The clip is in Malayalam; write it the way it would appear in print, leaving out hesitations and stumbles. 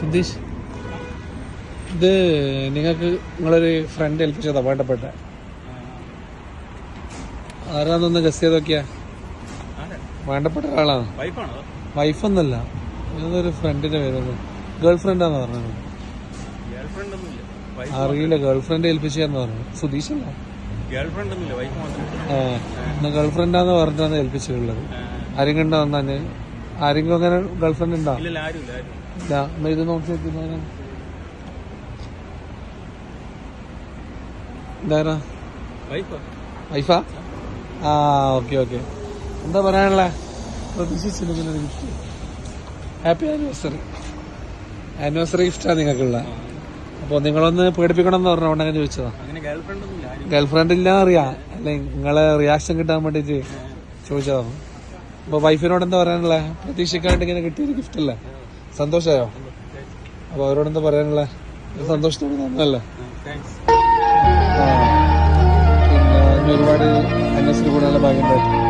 സുധീഷ്, ഇത് നിങ്ങൾക്ക് നിങ്ങളൊരു ഫ്രണ്ട് ഏൽപ്പിച്ചതാ വേണ്ടപ്പെട്ട ആരാന്നൊന്ന് ഗസ് ചെയ്തൊക്കെയാ? വേണ്ടപ്പെട്ട ഒരാളാണ്. വൈഫൊന്നല്ല, ഏതൊരു ഫ്രണ്ടിന്റെ പേരൊന്ന് ഗേൾ ഫ്രണ്ടാന്ന് പറഞ്ഞത്. അറിയില്ല, ഗേൾ ഫ്രണ്ട് ഏൽപ്പിച്ചെന്ന് പറഞ്ഞു. സുധീഷല്ല, ഗേൾ ഫ്രണ്ടാന്ന് പറഞ്ഞിട്ടാണ് ഏൽപ്പിച്ചിട്ടുള്ളത്. ആരെങ്കിലും ഉണ്ടോ തന്നെ? ആരെങ്കിലും അങ്ങനെ ഗേൾ ഫ്രണ്ട് ഉണ്ടോ? ഇല്ല. ഇത് നോക്കി എന്താ വൈഫാ? ആ, ഓക്കെ ഓക്കെ. എന്താ പറയാനുള്ള? പ്രതീക്ഷിച്ചില്ല ഇങ്ങനെ ഒരു ഗിഫ്റ്റ്. Happy anniversary. ആനിവേഴ്സറി ഗിഫ്റ്റാണ് നിങ്ങൾക്കുള്ള. അപ്പോൾ നിങ്ങളൊന്ന് പേടിപ്പിക്കണം എന്ന് പറഞ്ഞോണ്ട് അങ്ങനെ ചോദിച്ചതാ. ഗേൾ ഫ്രണ്ട് ഇല്ല അറിയാം, അല്ലെ നിങ്ങളെ റിയാക്ഷൻ കിട്ടാൻ വേണ്ടിട്ട് ചോദിച്ചതാണ്. അപ്പൊ വൈഫിനോട് എന്താ പറയാനുള്ള? പ്രതീക്ഷിക്കാണ്ട് ഇങ്ങനെ കിട്ടിയൊരു ഗിഫ്റ്റ് അല്ലേ, സന്തോഷമായോ? അപ്പൊ അവരോടെന്താ പറയാനുള്ള? സന്തോഷത്തോടെ നന്നല്ലേ? പിന്നെ ഒരുപാട് ആനിവേഴ്സറി കൂടാനുള്ള ഭാഗ്യം ഉണ്ടായിട്ട്